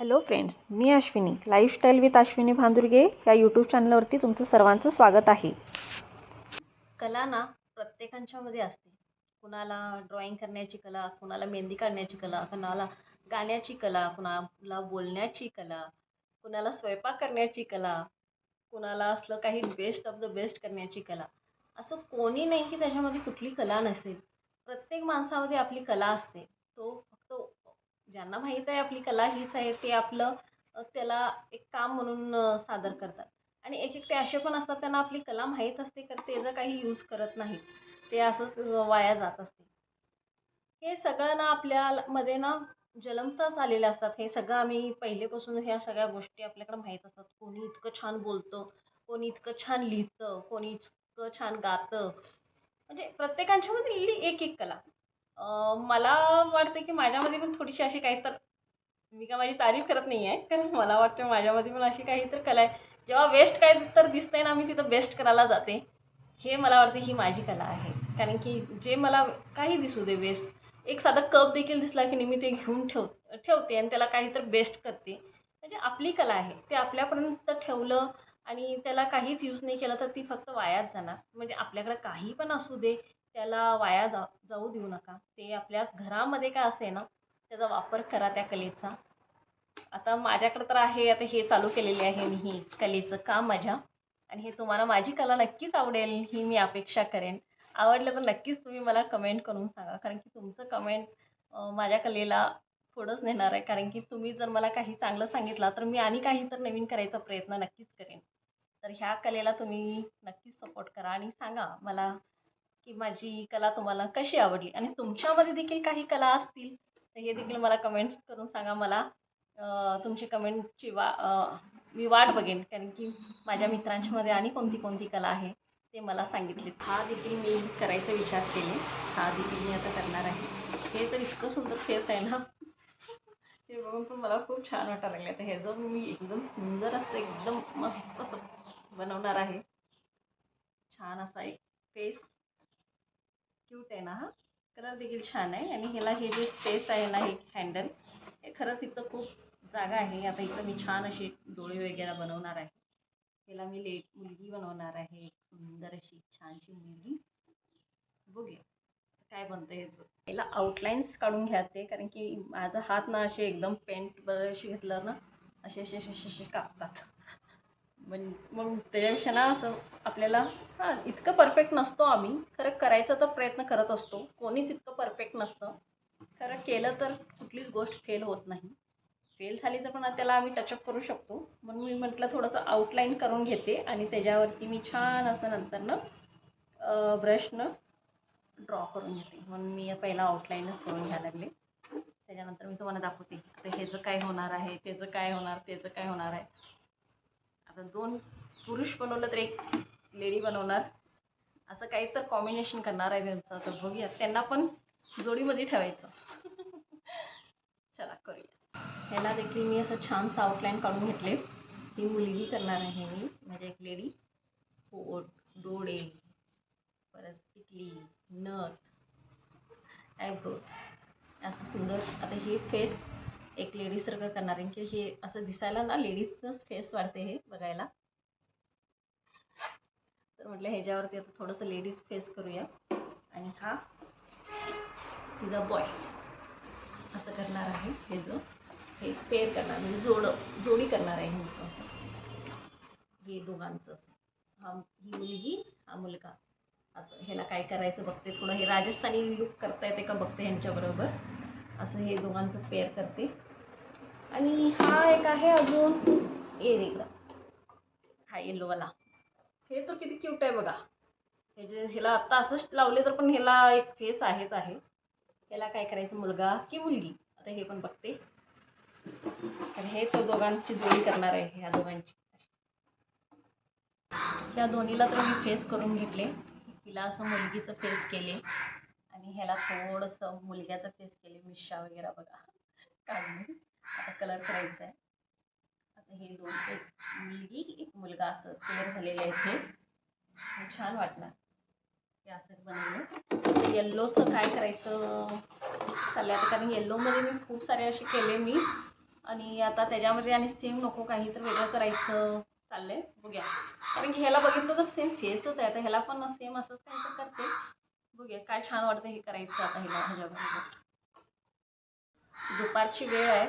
Hello friends, मी Ashwini lifestyle with Ashwini Bhandurge या यूट्यूब चॅनलवरती तुमचं सर्वांचं स्वागत आहे. कला ना प्रत्येकांच्यामध्ये असते. कुणाला ड्रॉइंग करण्याची कला, कुणाला मेहंदी काढण्याची कला, कुणाला गाण्याची कला, कुणाला बोलण्याची कला, कुणाला स्वयंपाक करण्याची कला, कुणाला असलं काही बेस्ट ऑफ द बेस्ट करण्याची कला. असं कोणी नाही की त्याच्यामध्ये कुठली कला नसेल. प्रत्येक माणसामध्ये आपली कला असते. तो फक्त ज्यांना माहीत आहे आपली कला हीच आहे ते आपलं त्याला एक काम म्हणून सादर करतात. आणि एक एकटे असे पण असतात त्यांना आपली कला माहीत असते तर त्याचं काही यूज करत नाहीत. ते असंच वाया जात असते. हे सगळं ना आपल्यामध्ये ना जन्मताच आलेले असतात. हे सगळं आम्ही पहिलेपासून ह्या सगळ्या गोष्टी आपल्याकडे माहीत असतात. कोणी इतकं छान बोलतं, कोणी इतकं छान लिहितं, कोणी इतकं छान गातं. म्हणजे प्रत्येकाच्यामध्ये एक एक कला. मला वाटतं की माझ्यामध्ये पण थोडीशी अशी काही तर मी काय माझी तारीफ करत नाही आहे. कारण मला वाटतं माझ्यामध्ये पण अशी काही तर कला आहे. जेव्हा वेस्ट काही तर दिसतंय ना मी तिथं बेस्ट करायला जाते. हे मला वाटतं ही माझी कला आहे. कारण की जे मला काही दिसू दे वेस्ट, एक साधा कप देखील दिसला की मी ते घेऊन ठेवते आणि त्याला काहीतरी बेस्ट करते. म्हणजे आपली कला आहे. ते आपल्यापर्यंत ठेवलं आणि त्याला काहीच यूज नाही केलं तर ती फक्त वायाच जाणार. म्हणजे आपल्याकडे काही पण असू दे, त्याला वाया जाऊ देऊ नका. ते आपल्याच घरामध्ये का असेना त्याचा वापर करा त्या कलेचा. आता माझ्याकडे तर आहे, आता हे चालू केलेले आहे मी ही कलेचं काम माझ्या. आणि हे तुम्हाला माझी कला नक्कीच आवडेल ही मी अपेक्षा करेन. आवडलं तर नक्कीच तुम्ही मला कमेंट करून सांगा. कारण की तुमचं कमेंट माझ्या कलेला पुढंच नेणार आहे. कारण की तुम्ही जर मला काही चांगलं सांगितलं तर मी आणि काही तर नवीन करायचा प्रयत्न नक्कीच करेन. तर ह्या कलेला तुम्ही नक्कीच सपोर्ट करा आणि सांगा मला की माझी कला तुम्हाला कशी आवडली. आणि तुमच्यामध्ये देखील काही कला असतील तर हे देखील मला कमेंट्स करून सांगा. मला तुमची कमेंटची मी वाट बघेन. कारण की माझ्या मित्रांच्यामध्ये आणि कोणती कोणती कला आहे ते मला सांगितले. हा देखील मी करायचा विचार केले. हा देखील मी आता करणार आहे. हे तर इतकं सुंदर फेस आहे ना, ते बघून पण मला खूप छान वाटायला लागले. आता हे जर मी एकदम सुंदर असं एकदम मस्त असं बनवणार आहे. छान असा एक फेस. क्यूट आहे ना हा. कलर देखील छान आहे आणि ह्याला हे जे स्पेस आहे ना हे हँडल, हे खरंच इथं खूप जागा आहे. आता इथं मी छान असे डोळे वगैरे बनवणार आहे. ह्याला मी मुलगी बनवणार आहे. एक सुंदर अशी छानशी मुलगी. बघूया काय बनतं ह्याचं. याला आउटलाईन्स काढून घ्यायचे कारण की माझा हात ना असे एकदम पेंट ब्रश घेतलं ना असे असे असे असे कापतात. मग त्याच्यापेक्षा ना असं आपल्याला हां इतकं परफेक्ट नसतो आम्ही. खरं करायचा तर प्रयत्न करत असतो. कोणीच इतकं परफेक्ट नसतं. खरं केलं तर कुठलीच गोष्ट फेल होत नाही. फेल झाली तर पण त्याला आम्ही टचअप करू शकतो. म्हणून मी म्हटलं थोडंसं आउटलाईन करून घेते आणि त्याच्यावरती मी छान असं नंतरनं ब्रशनं ड्रॉ करून घेते. म्हणून मी पहिला आउटलाईनच करून घ्यायला लागले. त्याच्यानंतर मी तुम्हाला दाखवते आता ह्याचं काय होणार आहे, त्याचं काय होणार, त्याचं काय होणार आहे. आता 2 पुरुष बनवलं तर 1 लेडी बनवणार. असं काही तर कॉम्बिनेशन करणार आहे त्यांचं. तर बघूया त्यांना पण जोडीमध्ये ठेवायचं. चला करूया. ह्याला देखील मी असं छानसं आउटलाईन काढून घेतले. ही मुलगी करणार आहे मी म्हणजे एक लेडी. पोट, डोळे, परत टिकली, नथ, आयब्रोज असं सुंदर. आता हे फेस एक लेडीसारखं करणार आहे की हे असं दिसायला ना लेडीजचंच फेस वाटते हे बघायला. तर म्हटलं ह्याच्यावरती आता थोडंसं लेडीज फेस करूया. आणि हा तिचा बॉय असं करणार आहे. हे पेअर करणार म्हणजे जोडी करणार आहे ह्यांचं असं. हे दोघांचं असं. ही मुलगी, हा मुलगा असं. ह्याला काय करायचं बघते. थोडं हे राजस्थानी लुक करता येते का बघते ह्यांच्याबरोबर. असं हे दोघांचं पेअर करते. आणि हा एक आहे अजून वेगळा. हा येल्लोवाला. हे तर किती क्यूट आहे बघा. ह्याला आत्ता असंच लावले तर पण ह्याला एक फेस आहेच आहे. ह्याला काय करायचं मुलगा की मुलगी आता हे पण बघते. आणि हे तर दोघांची जोडी करणार आहे ह्या दोघांची. ह्या दोन्हीला तर मी फेस करून घेतले. तिला असं मुलगीचं फेस केले आणि ह्याला थोडंसं मुलग्याचं फेस केले. मिशा वगैरे बघा काढले. आता कलर करायचा आहे. आता हे दोन एक मुलगी एक मुलगा असं पेअर झालेले आहेत. हे छान वाटणार. हे असं बनवलं. आता येल्लोचं काय करायचं चाललं आहे आता कारण येल्लोमध्ये मी खूप सारे असे केले मी. आणि आता त्याच्यामध्ये आणि सेम नको काही तर वेगळं करायचं चाललंय, बघूया. कारण की ह्याला बघितलं तर सेम फेसच आहे, तर ह्याला पण सेम असंच काही तर करते. बघूया काय छान वाटतं हे करायचं आता ह्याच्याबरोबर. दुपारची वेळ आहे,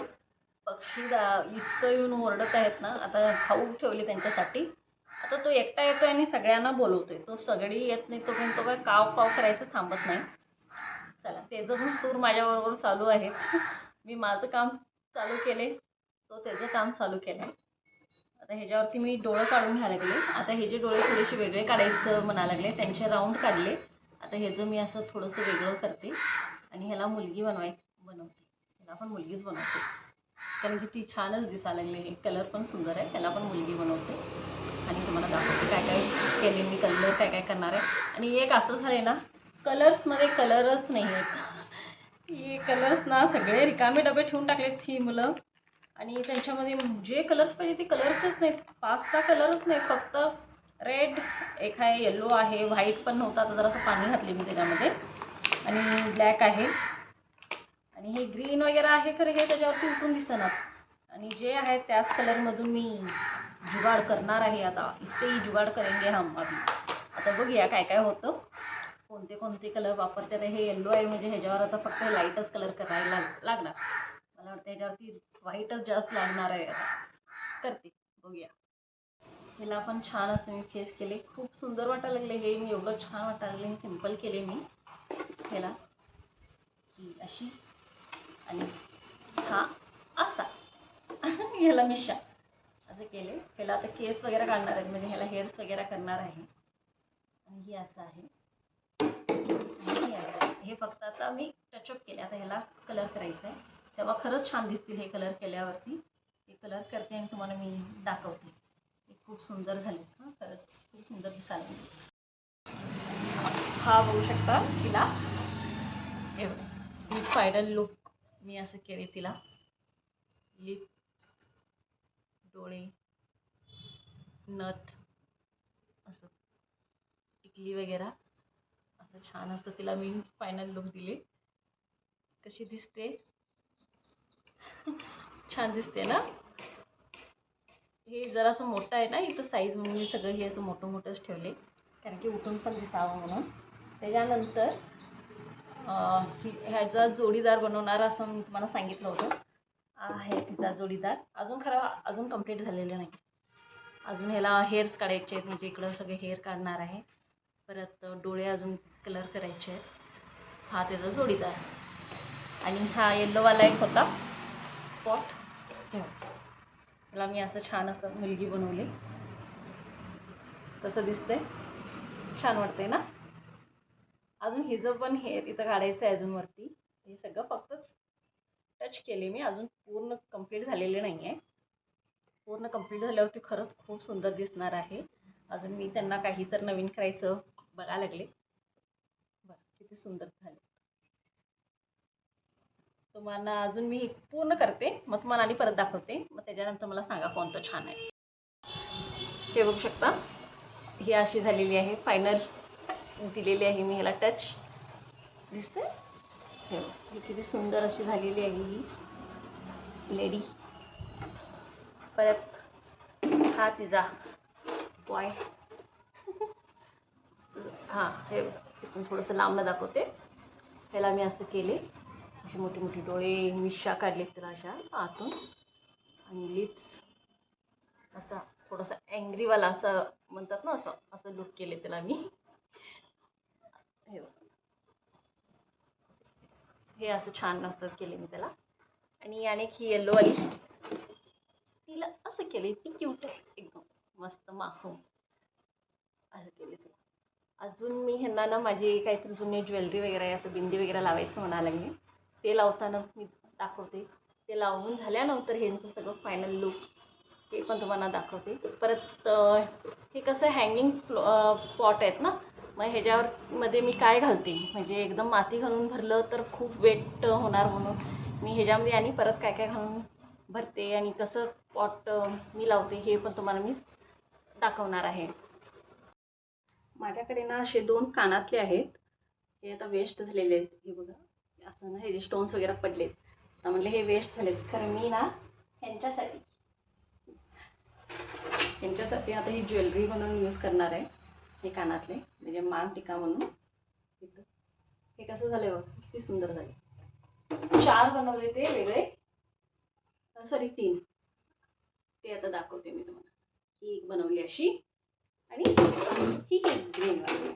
पक्षी इतकं येऊन ओरडत आहेत ना. आता खाऊ ठेवले त्यांच्यासाठी. आता तो एकटा येतोय आणि सगळ्यांना बोलवतोय. तो सगळी येत नाही तोपर्यंत तो काय काव काव करायचं थांबत नाही. चला त्याचं पण सूर माझ्याबरोबर चालू आहे. मी माझं काम चालू केले, तो त्याचं काम चालू केलं. आता ह्याच्यावरती मी डोळं काढून घ्यायला लागले. आता हे जे डोळे थोडेसे वेगळे काढायचं म्हणायला लागले, त्यांचे राऊंड काढले. आता ह्याचं मी असं थोडंसं वेगळं करते आणि ह्याला मुलगी बनवते. ह्याला पण मुलगीच बनवते, कारण की ती छानच दिसायला लागली. हे कलर पण सुंदर आहे, ह्याला पण मुलगी बनवते आणि तुम्हाला दाखवते काय काय केले मी, कलर काय काय करणार आहे. आणि एक असं झालं आहे ना, कलर्समध्ये कलरच नाही आहेत. हे कलर्स ना सगळे रिकामे डबे ठेवून टाकलेत ही मुलं. आणि त्यांच्यामध्ये जे कलर्स पाहिजे ते कलर्सच नाहीत. 5-6 कलरच नाहीत, फक्त रेड एक आहे, येलो आहे, व्हाईट पण नव्हता, आता जरासं पाणी घातले मी त्याच्यामध्ये, आणि ब्लॅक आहे, आणि हे ग्रीन वगैरे आहे. खरं हे त्याच्यावरती उठून दिसणार. आणि जे आहे त्याच कलरमधून मी जुगाड करणार आहे. आता इससे जुगाड करेंगे हम अभी. आता बघूया काय काय होतं, कोणते कोणते कलर वापरते. आता हे येल्लो आहे म्हणजे ह्याच्यावर आता फक्त लाईटच कलर करायला लागणार. मला वाटतं ह्याच्यावरती व्हाईटच जास्त लागणार आहे. आता करते, बघूया. ह्याला पण छान असं मी फेस केले, खूप सुंदर वाटायला लागले. हे मी एवढं छान वाटायला लागले, हे सिम्पल केले मी ह्याला, ही अशी आणि हा असा. ह्याला मिशा असं केले. ह्याला आता केस वगैरे काढणार आहेत, म्हणजे ह्याला हेअर्स वगैरे करणार आहे. आणि ही असं आहे, आणि हे असं आहे. हे फक्त आता मी टचअप केले. आता ह्याला कलर करायचा आहे, तेव्हा खरंच छान दिसतील हे कलर केल्यावरती. हे कलर करते आणि तुम्हाला मी दाखवते. हे खूप सुंदर झाले, हां खरंच खूप सुंदर दिसायला. हा बघू शकता तिला, ही फायनल लुक मी असं केले तिला. लिप्स, डोळे, नथ, असं टिकली वगैरे असं छान असं तिला मी फायनल लुक दिले. कशी दिसते? छान दिसते ना. हे जरासं मोठं आहे ना इथं साईज, म्हणून मी सगळं हे असं मोठं मोठंच ठेवले, कारण की उठून पण दिसावं म्हणून. त्याच्यानंतर ह्याचा जोडीदार बनवणार असं मी तुम्हाला सांगितलं होतं. आहे तिचा जोडीदार. अजून कंप्लीट झालेलं नाही. अजून ह्याला हेअर्स काढायचे आहेत, म्हणजे इकडं सगळे हेअर काढणार आहे. परत डोळे अजून कलर करायचे आहेत. हा त्याचा जोडीदार. आणि हा येल्लोवाला एक होता पॉट, त्याला मी असं छान असं मुलगी बनवली. कसं दिसतंय? छान वाटतंय ना. अजून हिचं पण हेअर इथं काढायचं आहे अजून वरती. हे सगळं फक्त टच केले मी, अजून पूर्ण कंप्लीट झालेले नाही आहे. पूर्ण कंप्लीट झाल्यावरती खरंच खूप सुंदर दिसणार आहे. अजून मी त्यांना काही तर नवीन करायचं बघायला लागले. बरं किती सुंदर झाले. तुम्हाला अजून मी पूर्ण करते, मग तुम्हाला आणि परत दाखवते, मग त्याच्यानंतर मला सांगा कोणतं छान आहे. हे बघू शकता, ही अशी झालेली आहे. फायनल दिलेली आहे मी ह्याला टच. दिसते ही किती सुंदर अशी झालेली आहे ही लेडी. परत हा तिचा बॉय. हां हे इथून थोडंसं लांबनं दाखवते. ह्याला मी असं केले, अशी मोठी मोठी डोळे, मिशा काढले त्याला अशा आतून, आणि लिप्स असा थोडंसं अँग्रीवाला असं म्हणतात ना, असं असं लुक केले त्याला मी. हे असं छान असं केले मी त्याला. आणि अनेक ही येल्लोवाली, तिला असं केले, ती क्यूट आहे एकदम मस्त मासूम असं केले तिला. अजून मी ह्यांना ना माझी काहीतरी जुनी ज्वेलरी वगैरे आहे, असं बिंदी वगैरे लावायचं म्हणायला लागले. ते लावताना मी दाखवते. ते लावून झाल्यानंतर ह्यांचं सगळं फायनल लुक ते पण तुम्हाला दाखवते. परत हे कसं हँगिंग पॉट आहेत ना, मग ह्याच्यामध्ये मी काय घालते, म्हणजे एकदम माती घालून भरलं तर खूप वेट होणार, म्हणून मी ह्याच्यामध्ये आणि परत काय काय घालून भरते आणि कसं पॉट मी लावते हे पण तुम्हाला मी दाखवणार आहे. माझ्याकडे ना असे 2 कानातले आहेत. हे आता वेस्ट झालेले आहेत. हे बघा असं ना, हे जे स्टोन्स वगैरे पडलेत, तर म्हणले हे वेस्ट झालेत. खरं मी ना ह्यांच्यासाठी आता ही ज्वेलरी म्हणून यूज करणार आहे. हे कानातले म्हणजे मान टिका म्हणून. हे कसं झालं बघ, किती सुंदर झाले. 4 बनवले ते वेगळे, सॉरी 3. ते आता दाखवते मी तुम्हाला. ही एक बनवली अशी आणि ही ग्रीन वाली.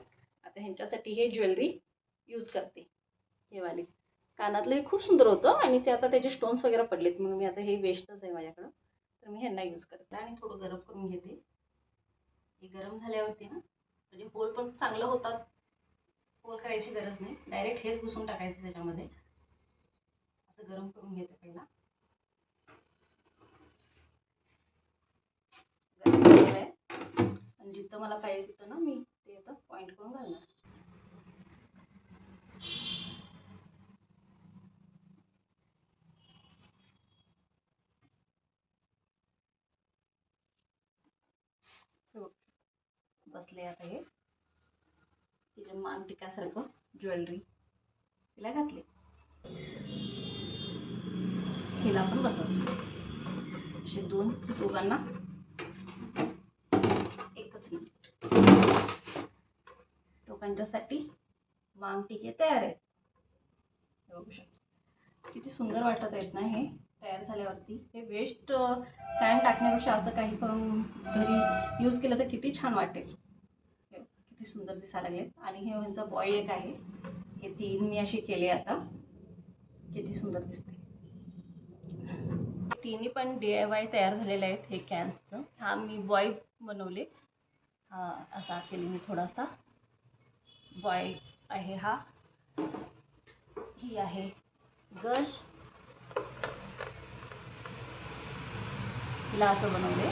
आता ह्यांच्यासाठी हे ज्वेलरी यूज करते. हे वाली कानातले खूप सुंदर होतं आणि ते आता त्याचे स्टोन्स वगैरे पडलेत म्हणून मी आता हे वेस्टच आहे माझ्याकडं, तर मी ह्यांना यूज करते. आणि थोडं गरम करून घेते. हे गरम झाल्यावरती ना म्हणजे होल पण चांगलं होतात. होल करायची गरज नाही, डायरेक्ट हेच घुसून टाकायचं त्याच्यामध्ये. असं गरम करून घेते पहिला. आणि जिथं मला पाहिजे तिथं ना मी ते आता पॉइंट करून घालणार. बसले आता हे तिच्या मान टिकासारखं ज्वेलरी तिला घातली. हिला पण बसवली. असे दोघांना एकच मिनिट. दोघांच्यासाठी मान टिके तयार आहेत. बघू शकता किती सुंदर वाटत आहेत ना हे तयार झाल्यावरती. हे वेस्ट कायम टाकण्यापेक्षा असं काही करून घरी यूज केलं तर किती छान वाटेल. किती सुंदर दिसायला लागले. आणि हे ह्यांचा बॉय एक आहे. हे 3 मी अशी केले आता. किती सुंदर दिसते. तिन्ही पण DIY तयार झालेले आहेत. हे कॅन्सचं हा मी बॉय बनवले. हा असा केली मी थोडासा बॉय आहे हा. ही आहे गर्ल. तिला असं बनवले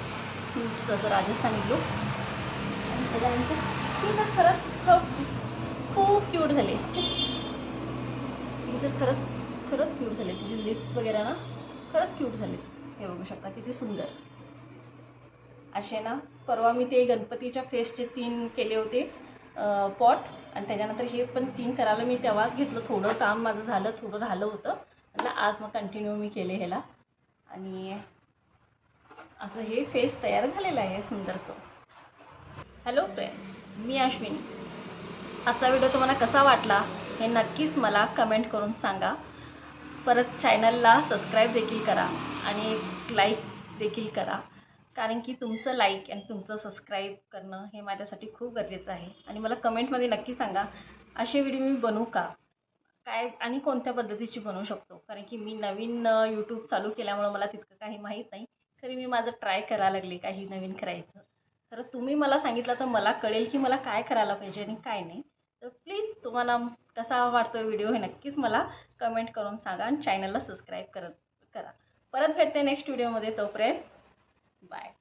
फ्रूट्स असं राजस्थानी लुक. आणि त्याच्यानंतर ही तर खरंच खूप क्यूट झाली. ही तर खरंच क्यूट झाले. तिचे लिप्स वगैरे ना खरंच क्यूट झाले. हे बघू शकता किती सुंदर असे ना. परवा मी ते गणपतीच्या फेसचे 3 केले होते पॉट, आणि त्याच्यानंतर हे पण 3 करायला मी तेव्हाच घेतलं. थोडं काम माझं झालं, थोडं राहिलं होतं. म्हटलं आज मग कंटिन्यू मी केले ह्याला. आणि असं हे फेस तयार झालेलं आहे सुंदरसं. हॅलो फ्रेंड्स, मी अश्विनी. आजचा व्हिडिओ तुम्हाला कसा वाटला हे नक्कीच मला कमेंट करून सांगा. परत चॅनलला सबस्क्राईब देखील करा आणि लाईक देखील करा, कारण की तुमचं लाईक आणि तुमचं सबस्क्राईब करणं हे माझ्यासाठी खूप गरजेचं आहे. आणि मला कमेंटमध्ये नक्की सांगा असे व्हिडिओ मी बनवू का, काय आणि कोणत्या पद्धतीची बनवू शकतो. कारण की मी नवीन यूट्यूब चालू केल्यामुळं मला तितकं काही माहीत नाही. तरी मी माझं ट्राय करायला लागले काही नवीन करायचं. तर तुम्ही मला सांगितलं तर मला कळेल की मला काय करायला पाहिजे आणि काय नाही. तर प्लीज तुम्हाला कसा वाटतो व्हिडिओ हे नक्कीच मला कमेंट करून सांगा आणि चॅनलला सबस्क्राईब करा. परत भेटते नेक्स्ट व्हिडिओमध्ये. तोपर्यंत बाय.